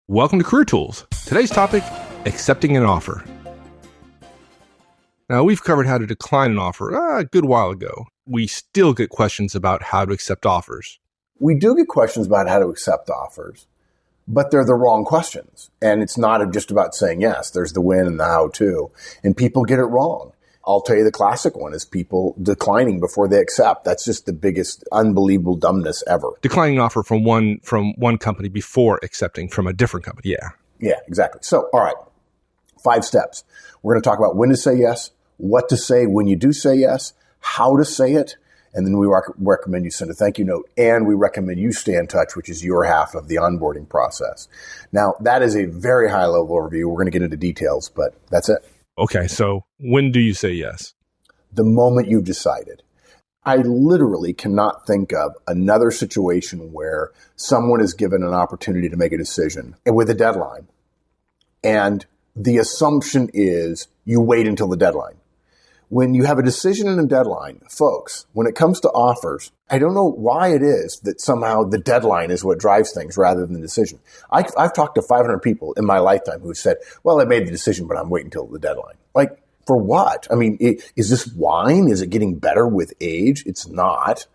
Welcome to Career Tools. Today's topic, accepting an offer. Now, we've covered how to decline an offer a good while ago. We still get questions about how to accept offers. We do get questions about how to accept offers, but they're the wrong questions. And it's not just about saying yes. There's the when and the how to. And people get it wrong. I'll tell you the classic one is people declining before they accept. That's just the biggest unbelievable dumbness ever. Declining an offer from one company before accepting from a different company. Yeah. Yeah, exactly. So, all right, 5 steps. We're going to talk about when to say yes, what to say when you do say yes, how to say it, and then we recommend you send a thank you note, and we recommend you stay in touch, which is your half of the onboarding process. Now, that is a very high-level overview. We're going to get into details, but that's it. Okay, so when do you say yes? The moment you've decided. I literally cannot think of another situation where someone is given an opportunity to make a decision with a deadline, and the assumption is you wait until the deadline. When you have a decision and a deadline, folks, when it comes to offers, I don't know why it is that somehow the deadline is what drives things rather than the decision. I've talked to 500 people in my lifetime who said, well, I made the decision, but I'm waiting until the deadline. Like, for what? I mean, is this wine? Is it getting better with age? It's not.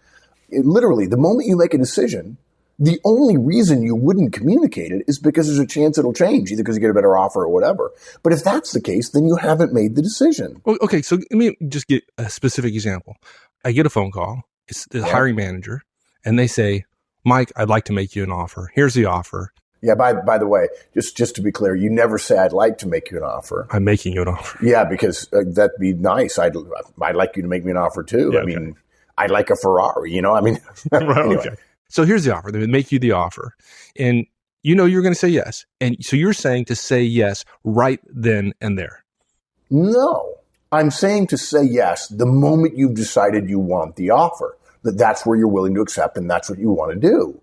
Literally, the moment you make a decision, the only reason you wouldn't communicate it is because there's a chance it'll change, either because you get a better offer or whatever. But if that's the case, then you haven't made the decision. Okay, so let me just get a specific example. I get a phone call. It's the hiring manager, and they say, Mike, I'd like to make you an offer. Here's the offer. Yeah, by the way, just to be clear, you never say, I'd like to make you an offer. I'm making you an offer. Yeah, because that'd be nice. I'd like you to make me an offer too. Yeah, I mean, I'd like a Ferrari, I mean. Right, anyway. Okay. So here's the offer. They would make you the offer. And you're going to say yes. And so you're saying to say yes right then and there. No, I'm saying to say yes the moment you've decided you want the offer, that's where you're willing to accept and that's what you want to do.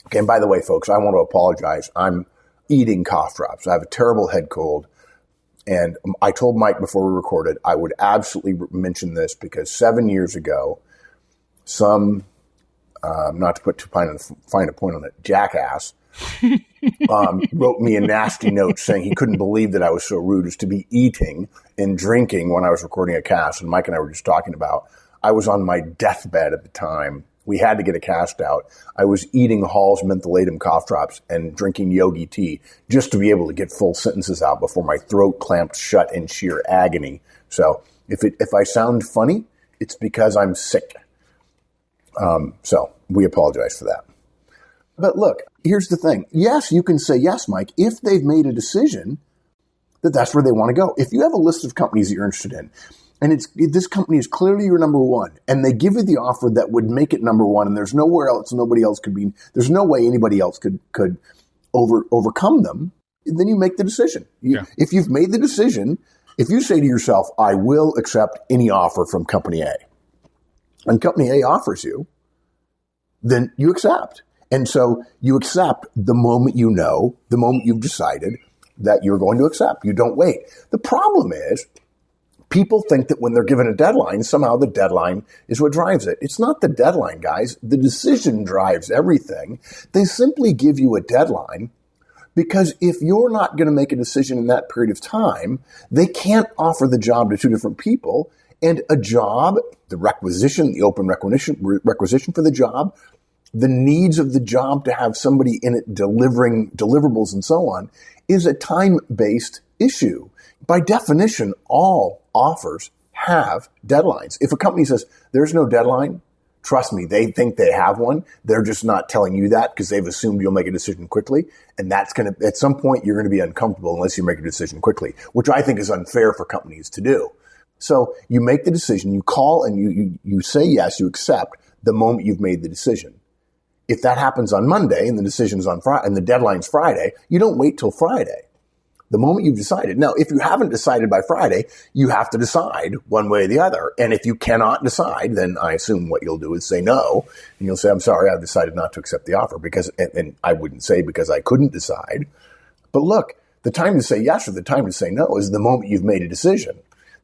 Okay, and by the way, folks, I want to apologize. I'm eating cough drops. I have a terrible head cold. And I told Mike before we recorded, I would absolutely mention this because 7 years ago, not to put too fine a point on it, jackass, wrote me a nasty note saying he couldn't believe that I was so rude as to be eating and drinking when I was recording a cast. And Mike and I were just talking about, I was on my deathbed at the time. We had to get a cast out. I was eating Hall's mentholatum cough drops and drinking yogi tea just to be able to get full sentences out before my throat clamped shut in sheer agony. So if I sound funny, it's because I'm sick. So we apologize for that. But look, here's the thing. Yes, you can say yes, Mike, if they've made a decision that that's where they want to go. If you have a list of companies that you're interested in, and this company is clearly your number one, and they give you the offer that would make it number one, and there's nowhere else, there's no way anybody else could overcome them, then you make the decision. If you've made the decision, if you say to yourself, I will accept any offer from company A, and company A offers you, then you accept. And so you accept the moment the moment you've decided that you're going to accept. You don't wait. The problem is people think that when they're given a deadline, somehow the deadline is what drives it. It's not the deadline, guys. The decision drives everything. They simply give you a deadline because if you're not going to make a decision in that period of time, they can't offer the job to 2 different people. And a job, the open requisition for the job, the needs of the job to have somebody in it delivering deliverables and so on, is a time-based issue. By definition, all offers have deadlines. If a company says there's no deadline, trust me, they think they have one. They're just not telling you that because they've assumed you'll make a decision quickly. And that's at some point, you're going to be uncomfortable unless you make a decision quickly, which I think is unfair for companies to do. So you make the decision, you call and you say yes, you accept the moment you've made the decision. If that happens on Monday and the decision's on Friday and the deadline's Friday, you don't wait till Friday. The moment you've decided. Now, if you haven't decided by Friday, you have to decide one way or the other. And if you cannot decide, then I assume what you'll do is say no. And you'll say, I'm sorry, I've decided not to accept the offer and I wouldn't say because I couldn't decide. But look, the time to say yes or the time to say no is the moment you've made a decision.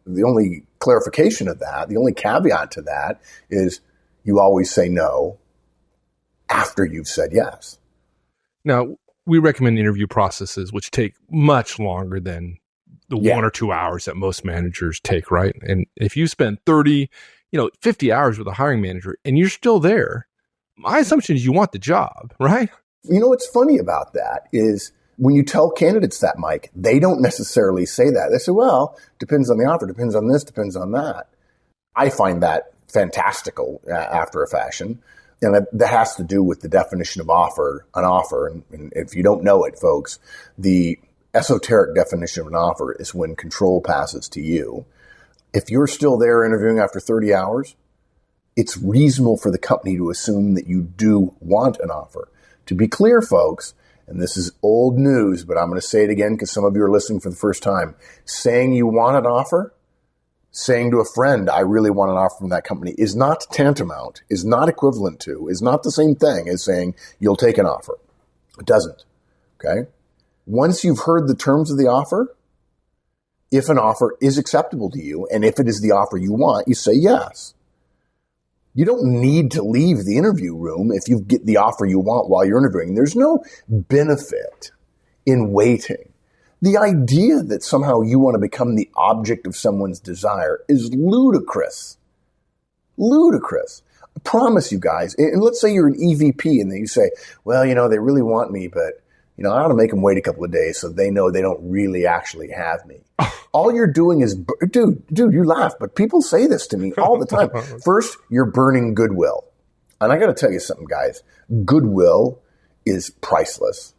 The only clarification of that, the only caveat to that is you always say no after you've said yes. Now, we recommend interview processes which take much longer than the 1 or 2 hours that most managers take, right? And if you spend 30, 50 hours with a hiring manager and you're still there, my assumption is you want the job, right? What's funny about that is when you tell candidates that, Mike, they don't necessarily say that. They say, well, depends on the offer, depends on this, depends on that. I find that fantastical after a fashion. And that has to do with the definition of an offer. And if you don't know it, folks, the esoteric definition of an offer is when control passes to you. If you're still there interviewing after 30 hours, it's reasonable for the company to assume that you do want an offer. To be clear, folks, and this is old news, but I'm going to say it again because some of you are listening for the first time. Saying you want an offer, saying to a friend, I really want an offer from that company, is not tantamount, is not equivalent to, is not the same thing as saying you'll take an offer. It doesn't. Okay? Once you've heard the terms of the offer, if an offer is acceptable to you, and if it is the offer you want, you say yes. You don't need to leave the interview room if you get the offer you want while you're interviewing. There's no benefit in waiting. The idea that somehow you want to become the object of someone's desire is ludicrous. Ludicrous. I promise you guys. And let's say you're an EVP and then you say, well, they really want me, but I ought to make them wait a couple of days so they know they don't really actually have me. All you're doing is, dude, you laugh, but people say this to me all the time. First, you're burning goodwill. And I got to tell you something, guys. Goodwill is priceless.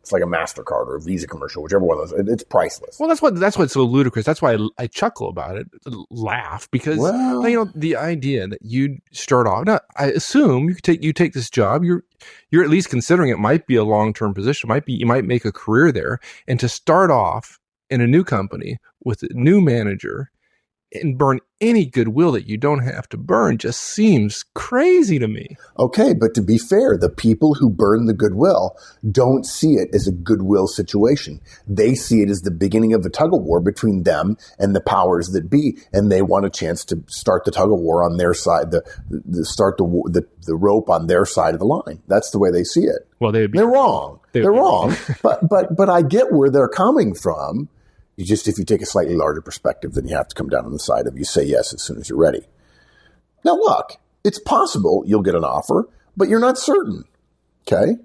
It's like a MasterCard or a Visa commercial, whichever one of those. It's priceless. Well, that's what's so ludicrous. That's why I chuckle about it, laugh, because the idea that you start off. Now, I assume you take this job. You're at least considering it might be a long-term position. You might make a career there, and to start off in a new company with a new manager and burn any goodwill that you don't have to burn just seems crazy to me. Okay, but to be fair, the people who burn the goodwill don't see it as a goodwill situation. They see it as the beginning of a tug-of-war between them and the powers that be, and they want a chance to start the tug-of-war on their side, start the rope on their side of the line. That's the way they see it. Well, they're wrong. They're wrong. But I get where they're coming from. If you take a slightly larger perspective, then you have to come down on the side of you say yes as soon as you're ready. Now, look, it's possible you'll get an offer, but you're not certain. Okay?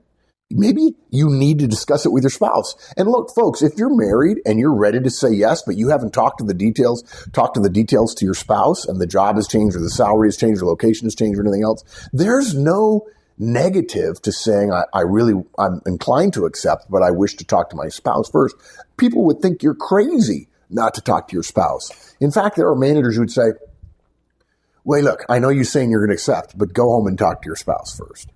Maybe you need to discuss it with your spouse. And look, folks, if you're married and you're ready to say yes, but you haven't talked to the details to your spouse, and the job has changed or the salary has changed or location has changed or anything else, there's no negative to saying, I'm inclined to accept, but I wish to talk to my spouse first. People would think you're crazy not to talk to your spouse. In fact, there are managers who would say, wait, look, I know you're saying you're going to accept, but go home and talk to your spouse first.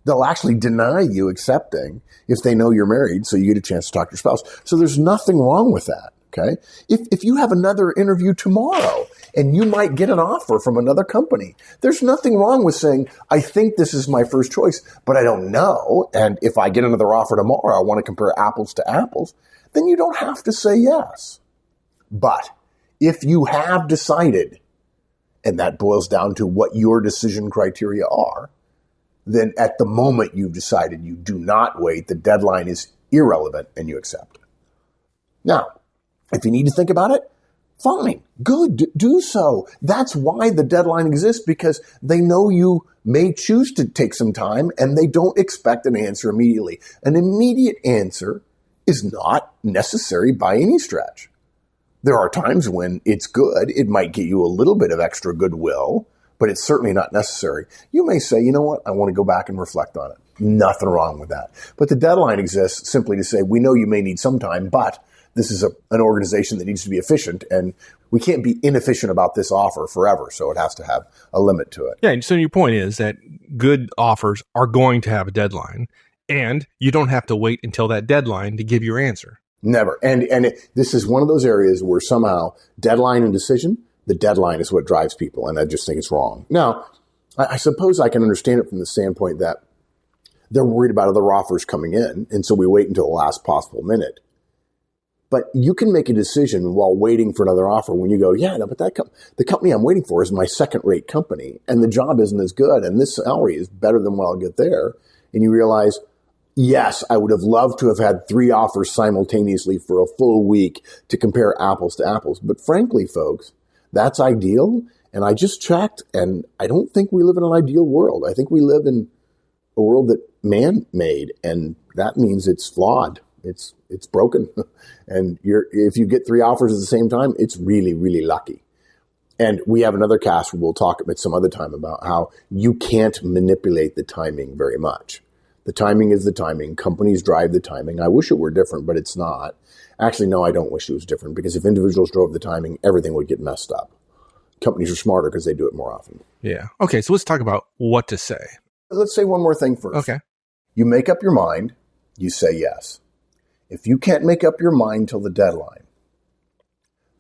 They'll actually deny you accepting if they know you're married, so you get a chance to talk to your spouse. So there's nothing wrong with that. Okay. If you have another interview tomorrow and you might get an offer from another company, there's nothing wrong with saying, I think this is my first choice, but I don't know. And if I get another offer tomorrow, I want to compare apples to apples, then you don't have to say yes. But if you have decided, and that boils down to what your decision criteria are, then at the moment you've decided you do not wait, the deadline is irrelevant and you accept. Now, if you need to think about it, fine, good, do so. That's why the deadline exists, because they know you may choose to take some time and they don't expect an answer immediately. An immediate answer is not necessary by any stretch. There are times when it's good. It might get you a little bit of extra goodwill, but it's certainly not necessary. You may say, you know what, I want to go back and reflect on it. Nothing wrong with that. But the deadline exists simply to say, we know you may need some time, but this is an organization that needs to be efficient, and we can't be inefficient about this offer forever. So it has to have a limit to it. Yeah. And so your point is that good offers are going to have a deadline, and you don't have to wait until that deadline to give your answer. Never. And this is one of those areas where somehow deadline and decision, the deadline is what drives people. And I just think it's wrong. Now, I suppose I can understand it from the standpoint that they're worried about other offers coming in. And so we wait until the last possible minute. But you can make a decision while waiting for another offer when you go, yeah, no, but the company I'm waiting for is my second-rate company, and the job isn't as good, and this salary is better than what I'll get there. And you realize, Yes, I would have loved to have had 3 offers simultaneously for a full week to compare apples to apples. But frankly, folks, that's ideal. And I just checked, and I don't think we live in an ideal world. I think we live in a world that man made, and that means it's flawed. It's broken. And if you get 3 offers at the same time, it's really, really lucky. And we have another cast where we'll talk at some other time about how you can't manipulate the timing very much. The timing is the timing. Companies drive the timing. I wish it were different, but it's not. Actually, no, I don't wish it was different, because if individuals drove the timing, everything would get messed up. Companies are smarter because they do it more often. Yeah. Okay, so let's talk about what to say. Let's say one more thing first. Okay. You make up your mind. You say yes. If you can't make up your mind till the deadline,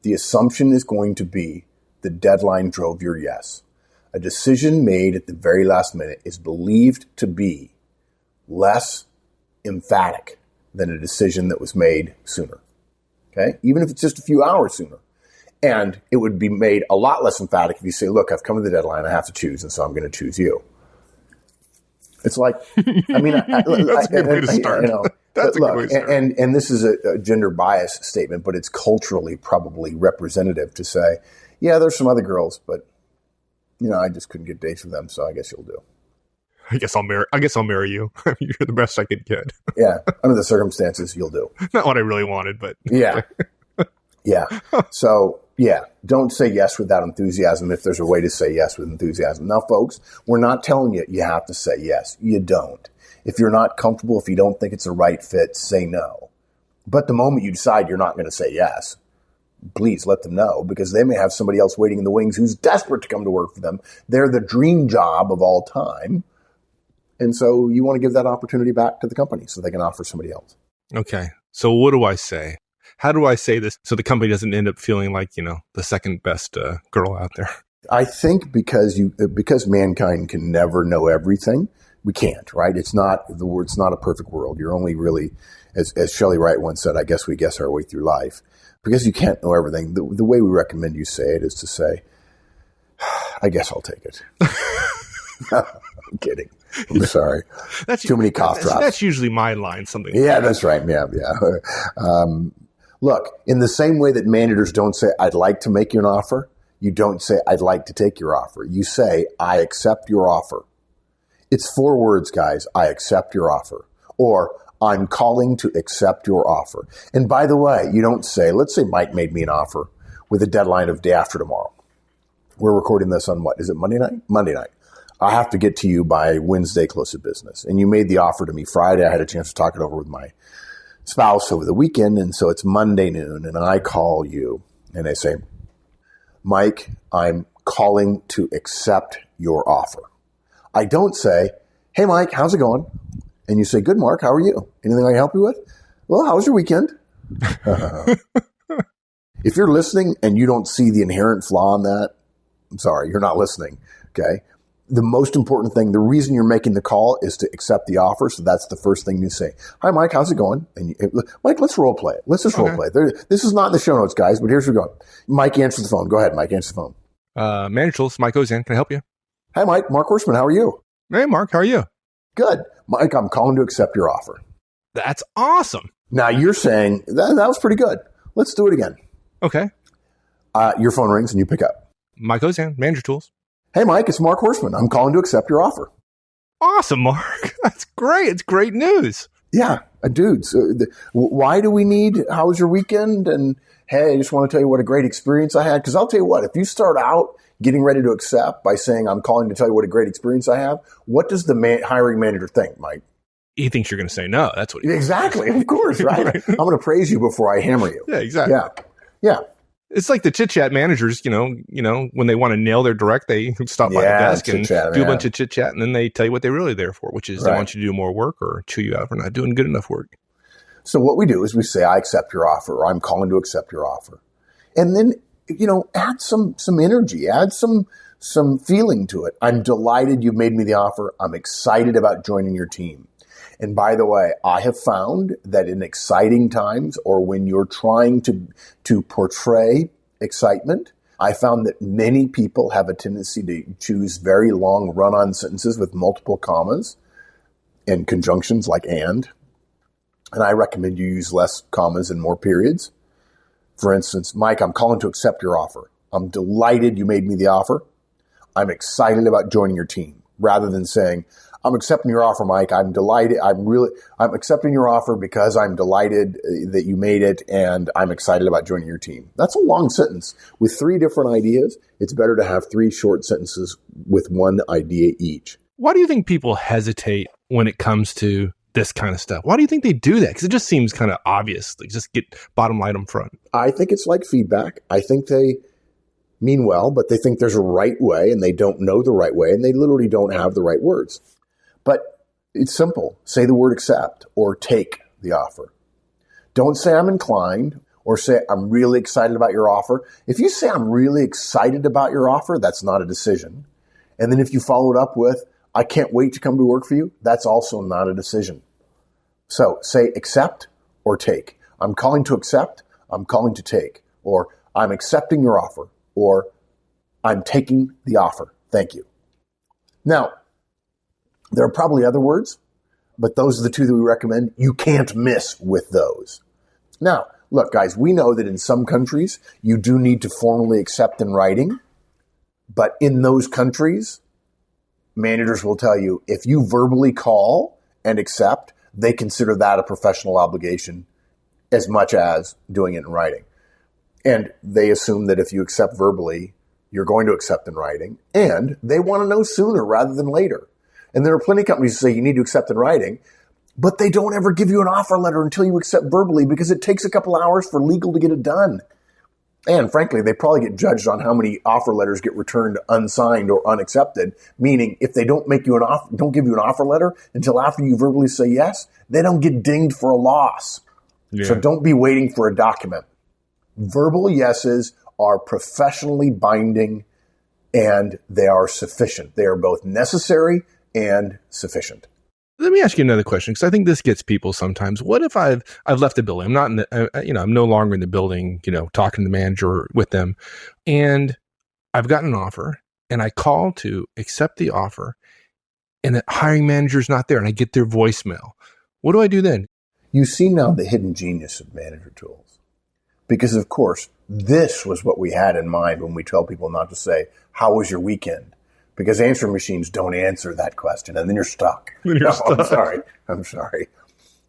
the assumption is going to be the deadline drove your yes. A decision made at the very last minute is believed to be less emphatic than a decision that was made sooner. Okay? Even if it's just a few hours sooner. And it would be made a lot less emphatic if you say, look, I've come to the deadline, I have to choose, and so I'm going to choose you. It's like, I mean, that's a good way to start. That's a good way to start. And this is a gender bias statement, but it's culturally probably representative to say, yeah, there's some other girls, but I just couldn't get dates with them, so I guess you'll do. I guess I'll marry you. You're the best I could get. Yeah, under the circumstances, you'll do. Not what I really wanted, but yeah, yeah. So yeah, don't say yes without enthusiasm if there's a way to say yes with enthusiasm. Now, folks, we're not telling you have to say yes. You don't. If you're not comfortable, if you don't think it's a right fit, say no. But the moment you decide you're not going to say yes, please let them know, because they may have somebody else waiting in the wings who's desperate to come to work for them. They're the dream job of all time. And so you want to give that opportunity back to the company so they can offer somebody else. Okay. So what do I say? How do I say this so the company doesn't end up feeling like, the second best girl out there? I think because mankind can never know everything, we can't, right? It's not a perfect world. You're only really, as Shelley Wright once said, I guess we guess our way through life. Because you can't know everything, the way we recommend you say it is to say, I guess I'll take it. I'm kidding. I'm sorry. That's too many cough drops. That's usually my line. Something. Yeah, that's right. Yeah. Look, in the same way that managers don't say, I'd like to make you an offer, you don't say, I'd like to take your offer. You say, I accept your offer. It's 4 words, guys. I accept your offer. Or I'm calling to accept your offer. And by the way, you don't say, let's say Mike made me an offer with a deadline of day after tomorrow. We're recording this on what? Is it Monday night? Monday night. I have to get to you by Wednesday close of business. And you made the offer to me Friday. I had a chance to talk it over with my spouse over the weekend. And so it's Monday noon and I call you and I say, Mike, I'm calling to accept your offer. I don't say, hey, Mike, how's it going? And you say, good, Mark, how are you? Anything I can help you with? Well, how was your weekend? If you're listening and you don't see the inherent flaw in that, I'm sorry, you're not listening, okay? The most important thing, the reason you're making the call is to accept the offer, so that's the first thing you say. Hi, Mike, how's it going? And Mike, let's role play it. Let's just role play it. This is not in the show notes, guys, but here's where we're going. Mike, answer the phone. Go ahead, Mike, answer the phone. Manager Tools, Mike Ozan, can I help you? Hi, Mike, Mark Horstman, how are you? Hey, Mark, how are you? Good. Mike, I'm calling to accept your offer. That's awesome. Now, you're saying, that was pretty good. Let's do it again. Okay. Your phone rings and you pick up. Mike Ozan, Manager Tools. Hey, Mike, it's Mark Horstman. I'm calling to accept your offer. Awesome, Mark. That's great. It's great news. Yeah, dude. So why do we need, how was your weekend? And hey, I just want to tell you what a great experience I had. Because I'll tell you what, if you start out getting ready to accept by saying, I'm calling to tell you what a great experience I have, what does the hiring manager think, Mike? He thinks you're going to say no. That's what he Exactly. Of course, right? Right. I'm going to praise you before I hammer you. Yeah, exactly. Yeah. It's like the chit-chat managers, when they want to nail their direct, they stop by the desk and do a bunch of chit-chat, and then they tell you what they're really there for, which is they want you to do more work or chew you out for not doing good enough work. So what we do is we say, I accept your offer, or I'm calling to accept your offer. And then, add some energy, add some feeling to it. I'm delighted you've made me the offer. I'm excited about joining your team. And by the way, I have found that in exciting times or when you're trying to portray excitement, I found that many people have a tendency to choose very long run-on sentences with multiple commas. and conjunctions like and I recommend you use less commas and more periods. For instance, Mike, I'm calling to accept your offer. I'm delighted you made me the offer. I'm excited about joining your team. Rather than saying, I'm accepting your offer, Mike. I'm delighted. I'm accepting your offer because I'm delighted that you made it and I'm excited about joining your team. That's a long sentence. With 3 different ideas, it's better to have 3 short sentences with 1 idea each. Why do you think people hesitate when it comes to this kind of stuff? Why do you think they do that? Because it just seems kind of obvious. Like, just get bottom line up front. I think it's like feedback. I think they mean well, but they think there's a right way and they don't know the right way and they literally don't have the right words. But it's simple. Say the word accept or take the offer. Don't say I'm inclined or say I'm really excited about your offer. If you say I'm really excited about your offer, that's not a decision. And then if you follow it up with I can't wait to come to work for you, that's also not a decision. So say accept or take. I'm calling to accept, I'm calling to take, or I'm accepting your offer, or I'm taking the offer. Thank you. Now, there are probably other words, but those are the 2 that we recommend. You can't miss with those. Now, look, guys, we know that in some countries, you do need to formally accept in writing, but in those countries, managers will tell you if you verbally call and accept, they consider that a professional obligation as much as doing it in writing. And they assume that if you accept verbally, you're going to accept in writing. And they want to know sooner rather than later. And there are plenty of companies who say you need to accept in writing, but they don't ever give you an offer letter until you accept verbally because it takes a couple hours for legal to get it done. And frankly, they probably get judged on how many offer letters get returned unsigned or unaccepted, meaning if they don't make you don't give you an offer letter until after you verbally say yes, they don't get dinged for a loss. Yeah. So don't be waiting for a document. Verbal yeses are professionally binding and they are sufficient. They are both necessary and sufficient. Let me ask you another question, because I think this gets people sometimes. What if I've left the building? I'm not in the, I'm no longer in the building, talking to the manager with them, and I've gotten an offer, and I call to accept the offer, and the hiring manager's not there, and I get their voicemail. What do I do then? You see now the hidden genius of manager tools, because of course this was what we had in mind when we tell people not to say, "How was your weekend?" Because answering machines don't answer that question, and then you're stuck. Stuck. I'm sorry.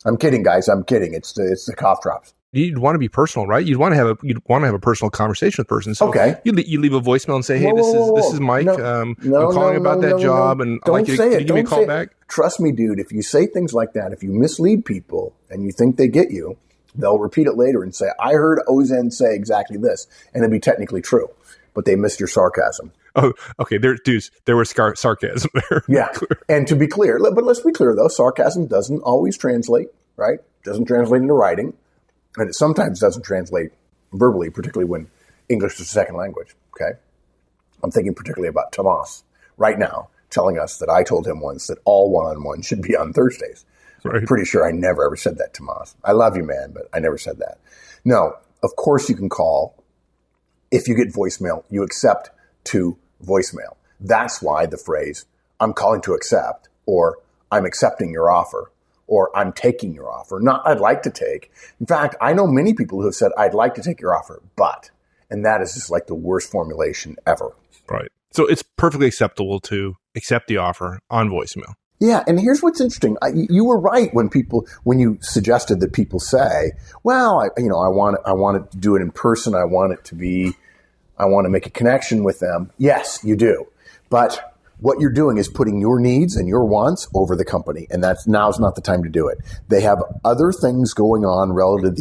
I'm kidding, guys. I'm kidding. It's the cough drops. You'd want to be personal, right? You'd want to have a personal conversation with the person. So okay. You leave a voicemail and say, "Hey, this is Mike. I'm calling about that job, and I'd like you to give me a call back." Trust me, dude. If you say things like that, if you mislead people and you think they get you, they'll repeat it later and say, "I heard Ozen say exactly this," and it'd be technically true, but they missed your sarcasm. Oh, okay. There was sarcasm there. Yeah. And to be clear, but let's be clear though, sarcasm doesn't always translate, right? Doesn't translate into writing. And it sometimes doesn't translate verbally, particularly when English is a second language. Okay. I'm thinking particularly about Tomas right now telling us that I told him once that all one-on-one should be on Thursdays. Right. I'm pretty sure I never ever said that to Tomas. I love you, man, but I never said that. No, of course you can call. If you get voicemail, you accept to voicemail. That's why the phrase, "I'm calling to accept," or "I'm accepting your offer," or "I'm taking your offer," not "I'd like to take." In fact, I know many people who have said, "I'd like to take your offer, but," and that is just like the worst formulation ever. Right. So it's perfectly acceptable to accept the offer on voicemail. Yeah, and here's what's interesting. You were right when you suggested that people say, "Well, I want to do it in person. I want to make a connection with them." Yes, you do. But what you're doing is putting your needs and your wants over the company, and now's not the time to do it. They have other things going on relative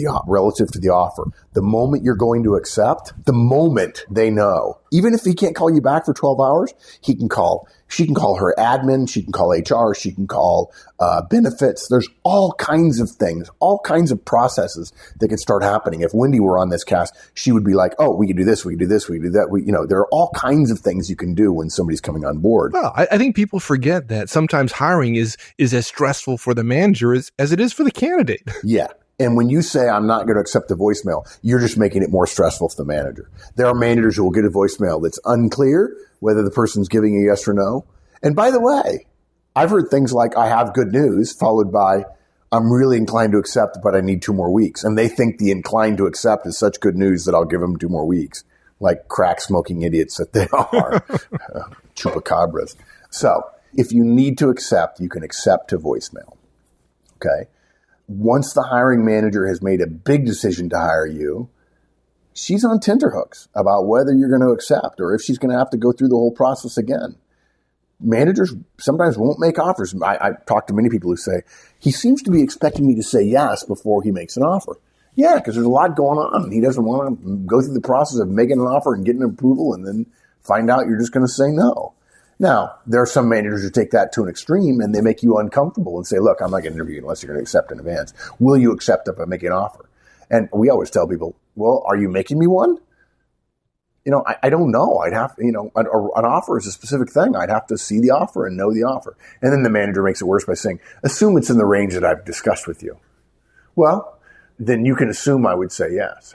to the offer. The moment you're going to accept, the moment they know, even if he can't call you back for 12 hours, she can call her admin, she can call HR, she can call benefits. There's all kinds of things, all kinds of processes that can start happening. If Wendy were on this cast, she would be like, "Oh, we could do this, we could do this, we could do that." There are all kinds of things you can do when somebody's coming on board. Well, I think people forget that sometimes hiring is as stressful for the manager as it is for the candidate. Yeah. And when you say, "I'm not going to accept the voicemail," you're just making it more stressful for the manager. There are managers who will get a voicemail that's unclear whether the person's giving a yes or no. And by the way, I've heard things like, I have good news, followed by, I'm really inclined to accept, but I need 2 more weeks. And they think the inclined to accept is such good news that I'll give them 2 more weeks, like crack smoking idiots that they are, chupacabras. So if you need to accept, you can accept to voicemail. Okay. Once the hiring manager has made a big decision to hire you, she's on tenterhooks about whether you're going to accept or if she's going to have to go through the whole process again. Managers sometimes won't make offers. I talk to many people who say, he seems to be expecting me to say yes before he makes an offer. Yeah, because there's a lot going on. He doesn't want to go through the process of making an offer and getting approval and then find out you're just going to say no. Now, there are some managers who take that to an extreme and they make you uncomfortable and say, look, I'm not going to interview you unless you're going to accept in advance. Will you accept if I make an offer? And we always tell people, well, are you making me one? I don't know. I'd have, an offer is a specific thing. I'd have to see the offer and know the offer. And then the manager makes it worse by saying, assume it's in the range that I've discussed with you. Well, then you can assume I would say yes.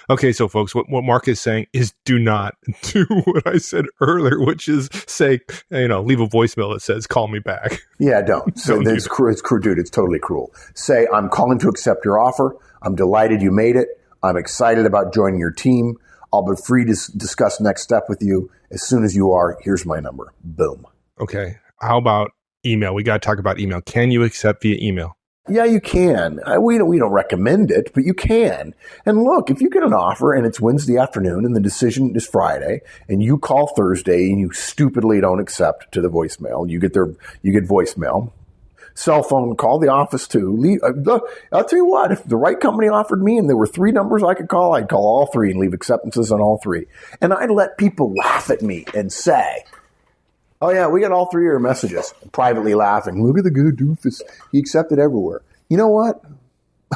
Okay, so folks, what Mark is saying is do not do what I said earlier, which is say, leave a voicemail that says, call me back. Yeah, don't. So it's cruel, dude. It's totally cruel. Say, I'm calling to accept your offer. I'm delighted you made it. I'm excited about joining your team. I'll be free to discuss next step with you. As soon as you are, here's my number. Boom. Okay. How about email? We got to talk about email. Can you accept via email? Yeah, you can. We don't recommend it, but you can. And look, if you get an offer and it's Wednesday afternoon and the decision is Friday and you call Thursday and you stupidly don't accept to the voicemail, you get voicemail. Cell phone, call the office too. I'll tell you what, if the right company offered me and there were 3 numbers I could call, I'd call all 3 and leave acceptances on all 3. And I'd let people laugh at me and say, oh yeah, we got all 3 of your messages. Privately laughing, look at the good doofus. He accepted everywhere. You know what?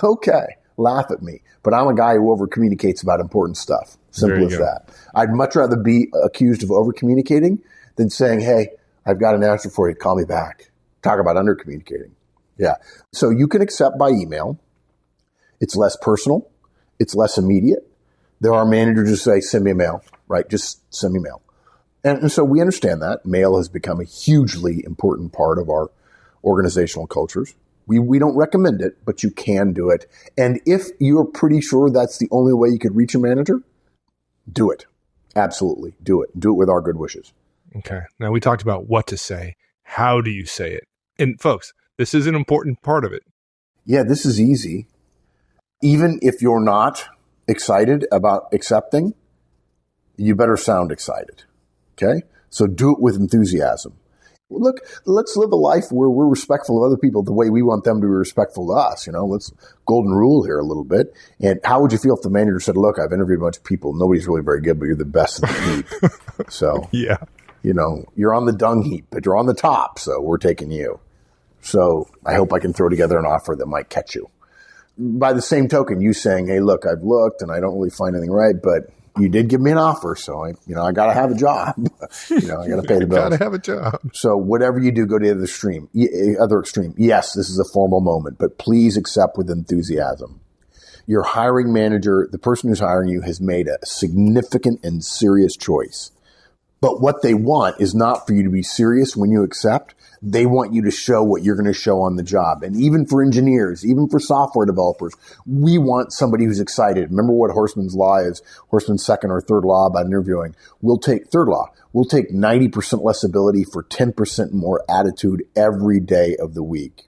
Okay, laugh at me. But I'm a guy who over communicates about important stuff. Simple as that. I'd much rather be accused of over communicating than saying, hey, I've got an answer for you. Call me back. Talk about under communicating. Yeah. So you can accept by email. It's less personal. It's less immediate. There are managers who say, send me a mail, right? Just send me mail. And so we understand that. Mail has become a hugely important part of our organizational cultures. We don't recommend it, but you can do it. And if you're pretty sure that's the only way you could reach a manager, do it. Absolutely. Do it. Do it with our good wishes. Okay. Now we talked about what to say. How do you say it? And folks, this is an important part of it. Yeah, this is easy. Even if you're not excited about accepting, you better sound excited. Okay? So do it with enthusiasm. Look, let's live a life where we're respectful of other people the way we want them to be respectful to us. Let's golden rule here a little bit. And how would you feel if the manager said, look, I've interviewed a bunch of people. Nobody's really very good, but you're the best in the heap. So, yeah. You're on the dung heap, but you're on the top. So we're taking you. So I hope I can throw together an offer that might catch you. By the same token, you saying, hey, look, I've looked and I don't really find anything right, but you did give me an offer. So I got to have a job. I got to pay the bills. Got to have a job. So whatever you do, go to the other extreme. Yes, this is a formal moment, but please accept with enthusiasm. Your hiring manager, the person who's hiring you, has made a significant and serious choice. But what they want is not for you to be serious when you accept. They want you to show what you're going to show on the job. And even for engineers, even for software developers, we want somebody who's excited. Remember what Horstman's law is, Horstman's second or third law about interviewing. Third law, we'll take 90% less ability for 10% more attitude every day of the week.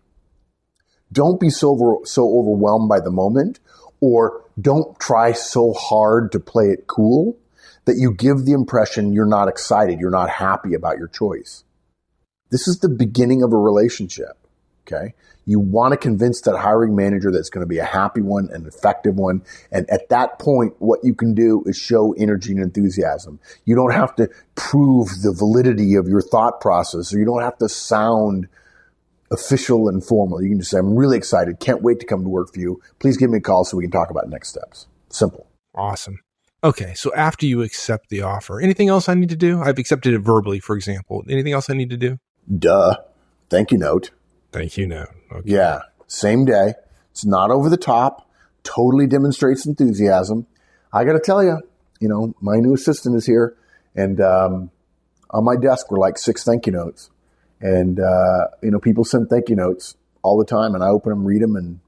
Don't be so overwhelmed by the moment, or don't try so hard to play it cool that you give the impression you're not excited, you're not happy about your choice. This is the beginning of a relationship, okay? You want to convince that hiring manager that it's going to be a happy one, an effective one. And at that point, what you can do is show energy and enthusiasm. You don't have to prove the validity of your thought process, or you don't have to sound official and formal. You can just say, I'm really excited. Can't wait to come to work for you. Please give me a call so we can talk about next steps. Simple. Awesome. Okay, so after you accept the offer, anything else I need to do? I've accepted it verbally, for example. Anything else I need to do? Duh. Thank you note. Thank you note. Okay. Yeah. Same day. It's not over the top. Totally demonstrates enthusiasm. I got to tell you, my new assistant is here, and on my desk were like 6 thank you notes. And, people send thank you notes all the time, and I open them, read them, and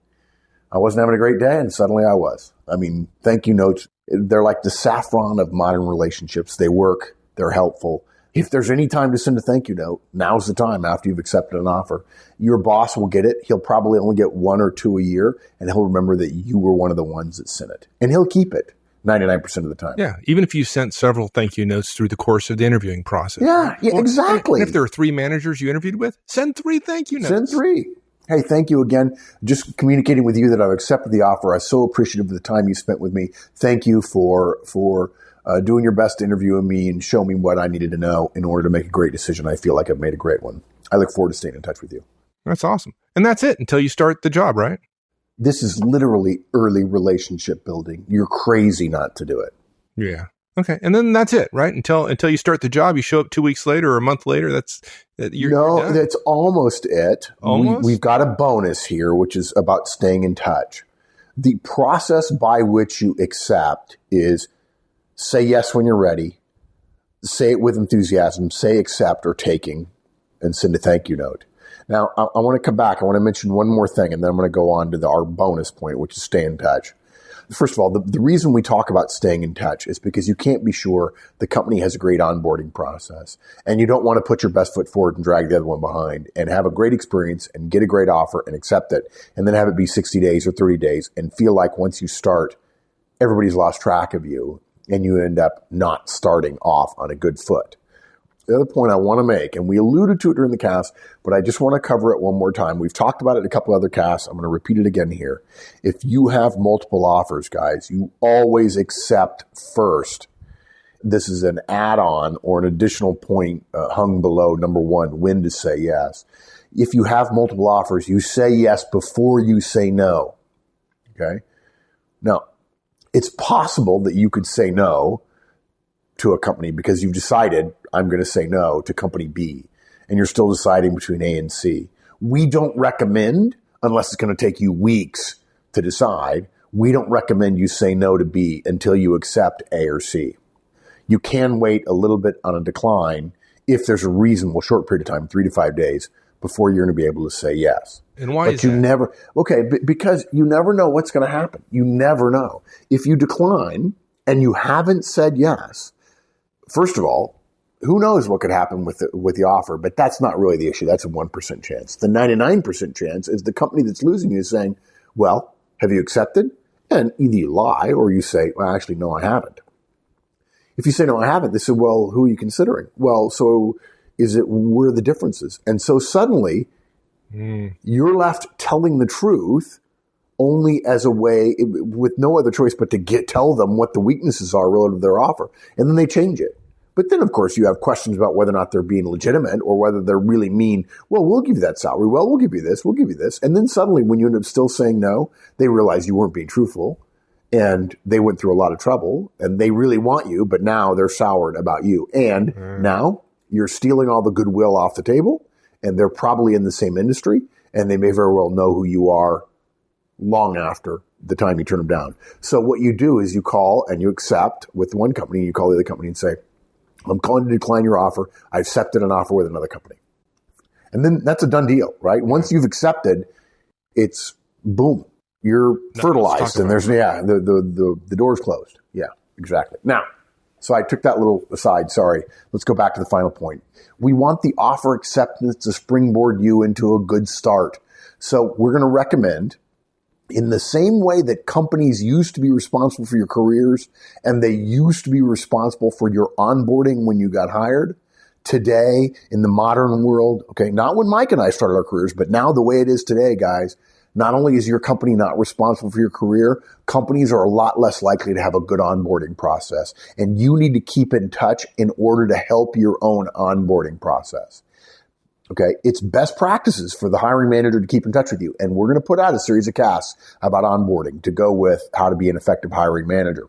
I wasn't having a great day, and suddenly I was. I mean, thank you notes, they're like the saffron of modern relationships. They work. They're helpful. If there's any time to send a thank you note, now's the time after you've accepted an offer. Your boss will get it. He'll probably only get 1 or 2 a year, and he'll remember that you were one of the ones that sent it. And he'll keep it 99% of the time. Yeah, even if you sent several thank you notes through the course of the interviewing process. Yeah, exactly. And if there are 3 managers you interviewed with, send 3 thank you notes. Send 3. Hey, thank you again. Just communicating with you that I've accepted the offer. I'm so appreciative of the time you spent with me. Thank you for doing your best to interview me and show me what I needed to know in order to make a great decision. I feel like I've made a great one. I look forward to staying in touch with you. That's awesome. And that's it until you start the job, right? This is literally early relationship building. You're crazy not to do it. Yeah. Okay. And then that's it, right? Until you start the job, you show up 2 weeks later or a month later. That's almost it. Almost? We've got a bonus here, which is about staying in touch. The process by which you accept is say yes when you're ready, say it with enthusiasm, say accept or taking, and send a thank you note. Now, I want to come back. I want to mention one more thing, and then I'm going to go on to our bonus point, which is stay in touch. First of all, the reason we talk about staying in touch is because you can't be sure the company has a great onboarding process, and you don't want to put your best foot forward and drag the other one behind and have a great experience and get a great offer and accept it, and then have it be 60 days or 30 days and feel like once you start, everybody's lost track of you and you end up not starting off on a good foot. The other point I want to make, and we alluded to it during the cast, but I just want to cover it one more time. We've talked about it in a couple other casts. I'm going to repeat it again here. If you have multiple offers, guys, you always accept first. This is an add-on or an additional point hung below number 1, when to say yes. If you have multiple offers, you say yes before you say no. Okay? Now, it's possible that you could say no to a company because you've decided I'm going to say no to company B, and you're still deciding between A and C. We don't recommend, unless it's going to take you weeks to decide, we don't recommend you say no to B until you accept A or C. You can wait a little bit on a decline if there's a reasonable short period of time, 3 to 5 days, before you're going to be able to say yes. And why is that? Because you never know what's going to happen. You never know. If you decline and you haven't said yes, first of all, who knows what could happen with the offer, but that's not really the issue. That's a 1% chance. The 99% chance is the company that's losing you is saying, well, have you accepted? And either you lie or you say, well, actually, no, I haven't. If you say, no, I haven't, they say, well, who are you considering? Well, so where are the differences? And so suddenly you're left telling the truth only as a way, with no other choice but to tell them what the weaknesses are relative to their offer. And then they change it. But then, of course, you have questions about whether or not they're being legitimate or whether they're really mean, well, we'll give you that salary. Well, we'll give you this. We'll give you this. And then suddenly when you end up still saying no, they realize you weren't being truthful and they went through a lot of trouble and they really want you, but now they're soured about you. And now you're stealing all the goodwill off the table and they're probably in the same industry and they may very well know who you are long after the time you turn them down. So what you do is you call and you accept with one company, you call the other company and say, I'm calling to decline your offer. I accepted an offer with another company. And then that's a done deal, right? Once you've accepted, it's boom. You're fertilized and there's, the door's closed. Yeah, exactly. Now, so I took that little aside. Sorry. Let's go back to the final point. We want the offer acceptance to springboard you into a good start. So we're going to recommend, in the same way that companies used to be responsible for your careers and they used to be responsible for your onboarding when you got hired, today in the modern world, okay, not when Mike and I started our careers, but now the way it is today, guys, not only is your company not responsible for your career, companies are a lot less likely to have a good onboarding process. And you need to keep in touch in order to help your own onboarding process. Okay, it's best practices for the hiring manager to keep in touch with you. And we're going to put out a series of casts about onboarding to go with how to be an effective hiring manager.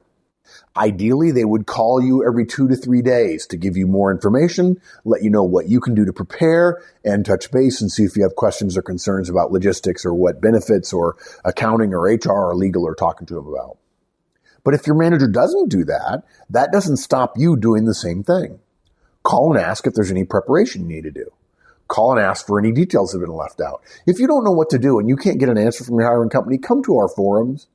Ideally, they would call you every 2 to 3 days to give you more information, let you know what you can do to prepare, and touch base and see if you have questions or concerns about logistics or what benefits or accounting or HR or legal are talking to them about. But if your manager doesn't do that, that doesn't stop you doing the same thing. Call and ask if there's any preparation you need to do. Call and ask for any details that have been left out. If you don't know what to do and you can't get an answer from your hiring company, come to our forums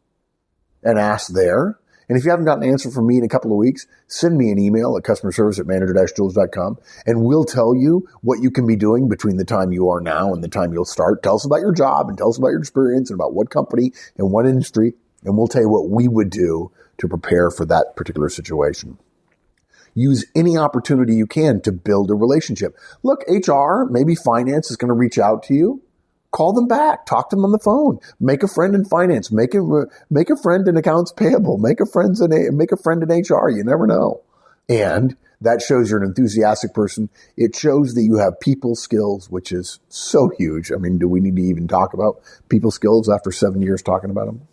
and ask there. And if you haven't gotten an answer from me in a couple of weeks, send me an email at customerservice@manager-tools.com, and we'll tell you what you can be doing between the time you are now and the time you'll start. Tell us about your job and tell us about your experience and about what company and what industry, and we'll tell you what we would do to prepare for that particular situation. Use any opportunity you can to build a relationship. Look, HR, maybe finance is going to reach out to you. Call them back. Talk to them on the phone. Make a friend in finance. Make a friend in accounts payable. Make a friend in HR. You never know. And that shows you're an enthusiastic person. It shows that you have people skills, which is so huge. I mean, do we need to even talk about people skills after 7 years talking about them?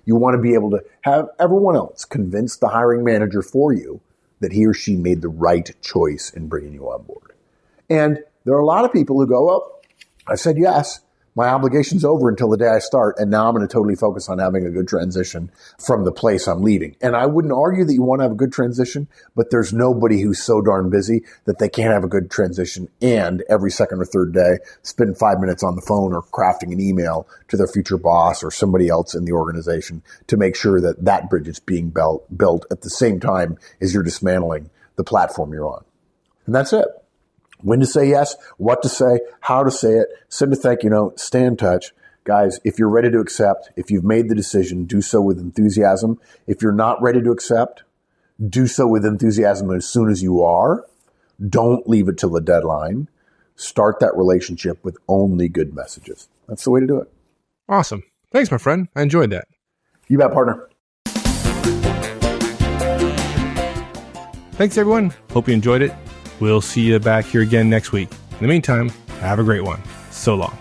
You want to be able to have everyone else convince the hiring manager for you that he or she made the right choice in bringing you on board. And there are a lot of people who go, well, I said yes. My obligation's over until the day I start, and now I'm going to totally focus on having a good transition from the place I'm leaving. And I wouldn't argue that you want to have a good transition, but there's nobody who's so darn busy that they can't have a good transition and every second or third day spend 5 minutes on the phone or crafting an email to their future boss or somebody else in the organization to make sure that that bridge is being built at the same time as you're dismantling the platform you're on. And that's it. When to say yes, what to say, how to say it, send a thank you note, stay in touch. Guys, if you're ready to accept, if you've made the decision, do so with enthusiasm. If you're not ready to accept, do so with enthusiasm as soon as you are. Don't leave it till the deadline. Start that relationship with only good messages. That's the way to do it. Awesome. Thanks, my friend. I enjoyed that. You bet, partner. Thanks, everyone. Hope you enjoyed it. We'll see you back here again next week. In the meantime, have a great one. So long.